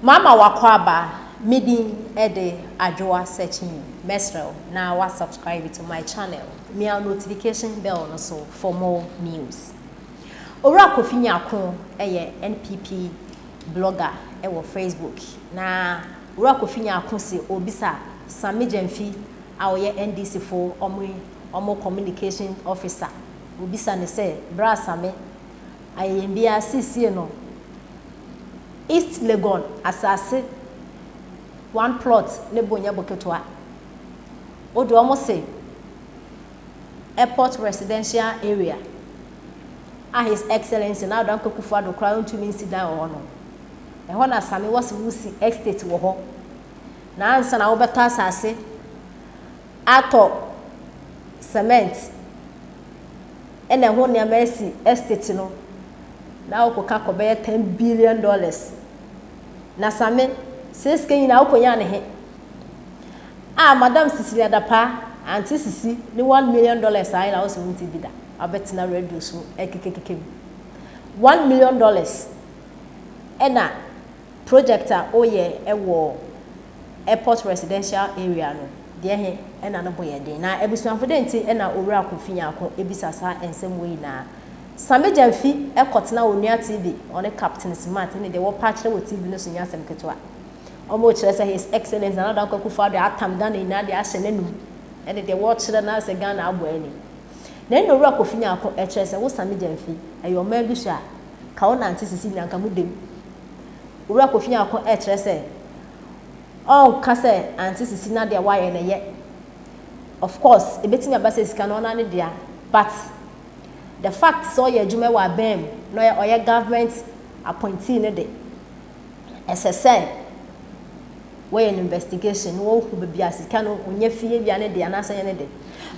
Mama wakwaba midi ede adwoa searching mesrel na wa subscribe to my channel me a notification bell no so for more news. Owura Kofinya Akon eye NPP blogger ewo Facebook na Owura Kofinya Akon si obisa Sammy Gyamfi a oye NDC for omo communication officer obisa ne say bra Sammy ayembia CC no East Legon asase one plot ne bonya boketwa odo almost say airport residential area His Excellency now don Kufu Addo crown to me sit down or no e ho na Sammy was wusi estate wo ho na ansa na wo beto asase ato cement ene ho ne amesi estate no na okoka kobe $10 billion na Sammy says ken na okonya ne he Madam Cecilia Dapa anti Sisi ni $1 million ai na wo so nti bida abetina radio so ekekekeke $1 million ena projector oye ewo airport residential area no de he ena no boye den na ebusuanfo de nti ena Owura Kofinya Akon ebisasa ensem we na Sammy Gyamfi ekotena onua TV on Captain Smart ne de wo patch wo TV no so nya asem ketwa omo kire say His Excellency na dan Kufu Addo atam Ghana ina de ahye nanum ene de wo kire na se Ghana abo ani na Owura Kofinya Akon kire say wo Sammy Gyamfi ayo ma bi sha ka wo nanti sisi nyanka mudem Owura Kofinya Akon kire say ka say anti sisi na de wa ye na ye of course ebetimi abase sika no na ne dia but the fact so ye adwuma wa bam no ye government appointee ne de SSN we an investigation wo hu bia sika no onye fie bia ne de anasa ye ne de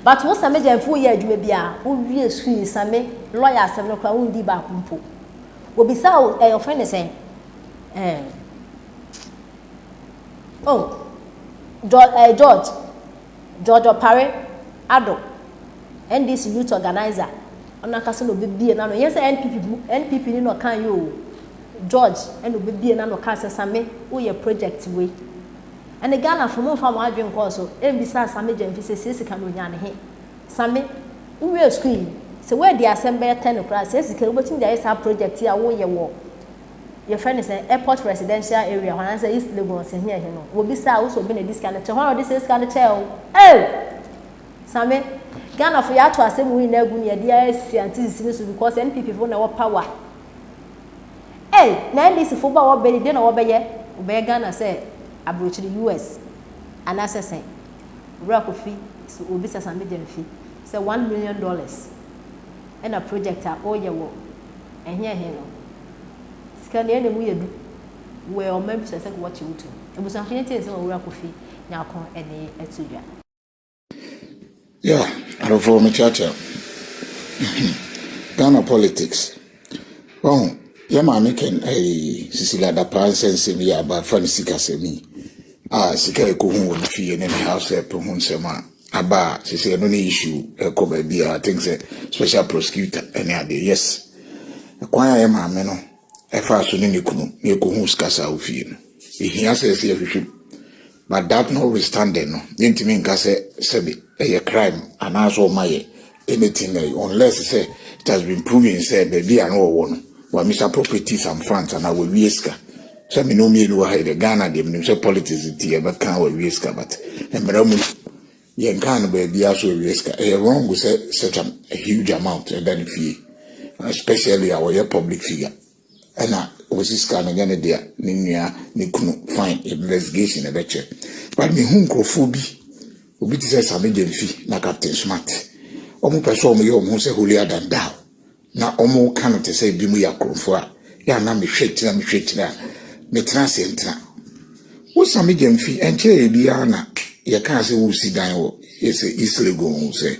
but wo Sammy Gyamfi ye adwuma bia wo wie sui Sammy lawyer asem no kwa wo ndi ba kumpo wo bisa your friend is saying George Opare Addo NDC youth organizer ona kase no bebie na no yes NPP ni no kan yo George eno bebie na no kase Sammy wo ye project we and Ghana from fam adwen course so mbisa Sammy Gyamfi se ka no nya ne he Sammy we school se we dey assemble 10 class se ka obotin dey esa project ya wo ye wo your friend is an airport residential area when I say East Lagos here no wo bisa wo so be na this kind of when this kind of tell Sammy Ghana for ya to asem we na gu ne dia asi anti so because NPP for na wo power na this for ba wo be dey na wo be ye Ghana say abroach the US and assessing Owura Kofi so obisa Sammy Gyamfi say $1 million and a projector all ye wo here no sika ne mu yedu we o member say what you do ebusan fie tie say Owura Kofinya Akon ene etudwa yeah arofo me chacha Ghana politics well yama meken Cecilia Dapa sense me about fan sika semi sika ekohu won fie ne house help hu nsema aba Cecilia no issue ko ba bia I think say special prosecutor any ade yes kwan yama me no efa so ne kunu ne ekohu skasa ofie no ehia say say hwehwe but that notwithstanding no yentimi nka say sebe a crime and also my anything unless say it has been proven say baby and all one or misappropriate some funds and I will risk so me no me no the Ghana dem say politics it but can we risk but embramu yen can baby also risk wrong we say such a huge amount and then fee especially our public figure and was this kind of gonna there ni kunu fine investigation a check but me hunkophobia obi ti say Sammy Gyamfi na Captain Smart omo pese omo ye omo say holier than thou na omo kan te say bi mu yakrofo a ya na me hwetina me transe ntra wo Sammy Gyamfi enche e bia na ye kan say wo si dan wo yes East Lagos say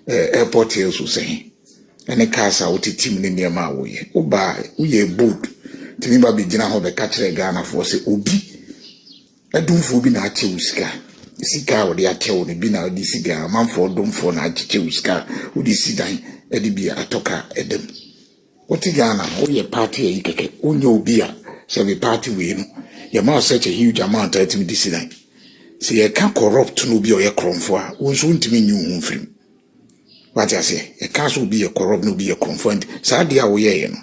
airport here so say ene kasa wo team ni niam wo ye wo ba wo ye bold timi ba bi gina ho be ka kire Ghana for say obi edumfo bi na ache usika sika wo de achewo ne bi na di siga manfo domfo na acheche usika wo di sidan e di bia atoka edem woti Ghana wo ye party e keke onye obi a so be party we no Your mouth such a huge amount of this. See, I can't corrupt no be or a crumb for won't to mean you film. What I say, a castle be a corrupt no be a confront. Sadia we no.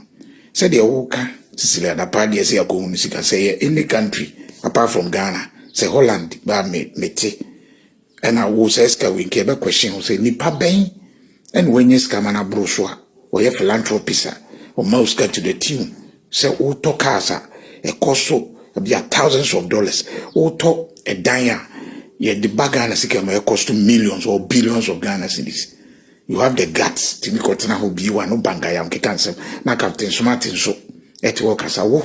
Said the Oka, Cecilia, the party as a community can say in the country, apart from Ghana, say Holland, but me. And I was asking when Quebec question, say, Nipa Bain, and when you scam an brochure, or your philanthropist, or mouse get to the tune, say, O Tokasa, a cost so be thousands of dollars, O talk a diner, yet the bagana sikama cost millions or billions of Ghana cedis. You have the guts to be cotton who be one no bangayam cancer, na Captain Smartin so at work as a war.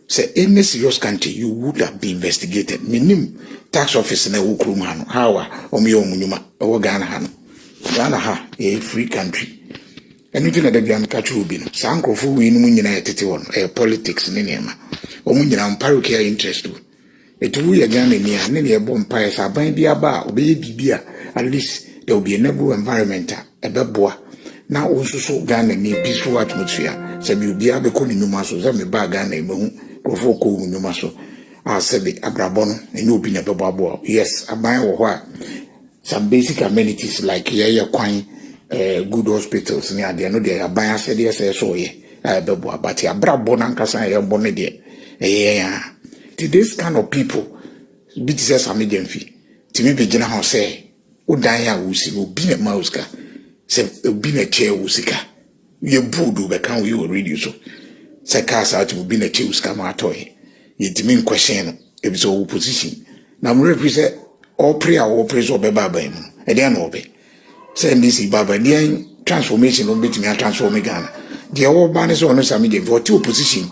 Say any serious country you would have been investigated. Minim tax office in a wookroom how or me munuma or Ghana hano. Ghana ha a free country. Anything that they am catch rubin. Sanko fu win munina a politics in nema. Or munina parokia interest to. It will be a Ghana near many a bonfires are buying the aba or baby beer. At least there will be a noble environment. A beboa. Now also so Ghana near peaceful atmosphere. Sabi you be able to numaso, Zami Bagana, Grofoko numaso. I said the Abrabono, and you be a babo. Yes, I buy or what. Some basic amenities like here, quine, good hospitals near the end. They are buying, said yes, I saw ye. I beboa, but ya Brabon and Casa, bonnet. Yeah. To this kind of people, bit says Sammy Gyamfi. To me, begin how say, O Daya Wusi, will be a mouska. Say, be a chair Wusika. You boodu, but can't you read you so? Say, cast out will be a chair Wuska toy. It mean question, if it's all position. Now, represent all prayer or praise or baba, and then obey. Send this Baba, the transformation will be to me a transforming Ghana. The old banners on Sammy Gyamfi for two position,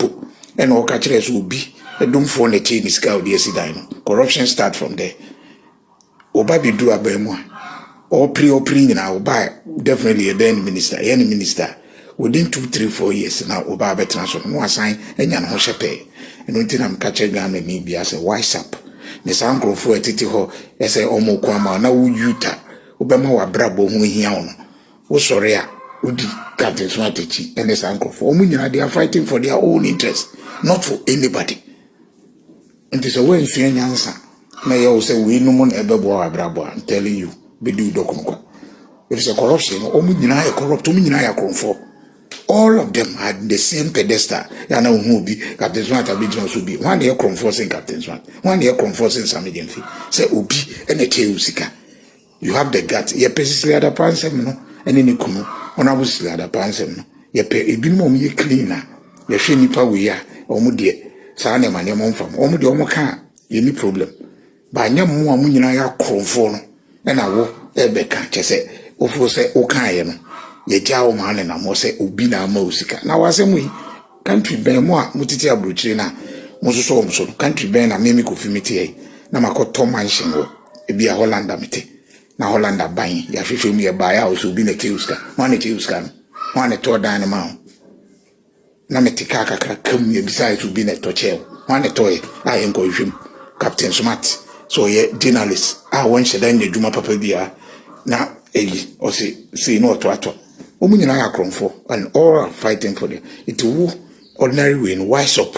and all catchers will be. Don't phone the chain is cow, dear Sidino. Corruption start from there. Oba be do a bemo. Or pre now buy definitely a then minister, any minister. Within 2, 3, 4 years now, Oba be transfer no assign and yan ho shepe. And until I'm catching gun and me be as a wise up. The sound grow for a titi ho, as a omo kwama, na Utah. Obama wa brabo who he on. Oh, sorry, Udi Captain Smartichi and the sound grow for Omunia, they are fighting for their own interest, not for anybody. And it's a way to answer. May I say, we no one ever bore a brabo. I'm telling you, be do document. If it's a corruption, Omina corrupt, Omina conform. All of them had the same pedestal. Yana who be Captain Smart, Abidjan should be 1 year conforcing Captain Smart, 1 year conforcing Sammy Gyamfi. Say, Obi and a Cheusika. You have the guts. Ye persistly at a pansem, no, and in a kumu, on our sleigh at a pansem. Ye pay a bimom ye cleaner. Ye shinipa we are, or mudie. Sane mane monfam omo de omo ka yeni problem ba nya mo amunyina ya kronfo no na wo ebeka chese ofo se o kan ye no ye jawo ma na mo se obi na ma osika na wasemu yi country ben mo a mutiti abrochire na mo so mo so country ben na memi ko fimiti yi na makoto mansion wo ebi a Holland amete na Holland ban ya hwehwe mu ye ba ya o so obi na keuska mo na keuska no mo na to dan ma na metika kakra kam ye beside to be na toche one toy I enko hwem Captain Smart so ye journalist won shedan ye dwuma papa bia na eyi o say no to ato omunyina ya kronfo and all are fighting for them it will ordinary way in wise up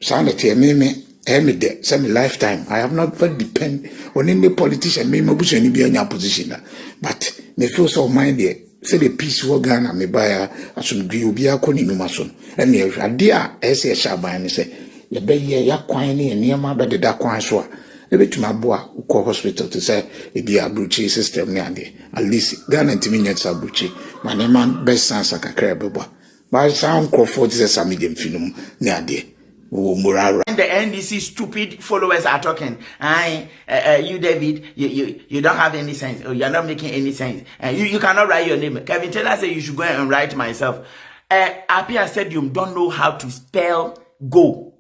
sound that me de some lifetime I have not very depend on any politician me mabuso ni bia nya position but me feel so mind there. Say the peace wo Ghana me buy asumdwe obi akoni numa so and ye ade a ese shaban ni say ye be ye yakwan ni enema be de kwan so a e betuma boa ukọ hospital to say e bi abruchi system ni ade at least Ghana ntimi nyet abruchi man best sense akakra be boa ba sound crofo to say Sammy Gyamfi no ni ade. And the NDC stupid followers are talking. You David, you don't have any sense. Or you're not making any sense. You cannot write your name. Kevin Taylor said you should go and write myself. Apia Stadium don't know how to spell go.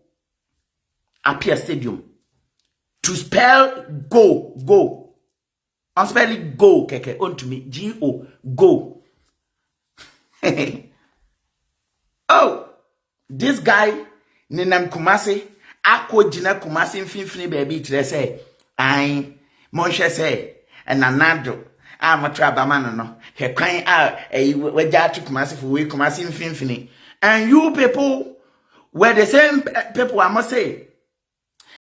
Apia Stadium. To spell go. I'm spelling go, keke. On to me. G-O. Go. Oh, this guy Ninam Kumasi, Ako Jina Kumasi Finfini baby to say, I Monsha say, and Nanado, I'm a trabamano, no, he crying out a waja to Kumasi for we Kumasi Finfini. And you people were the same people, I must say.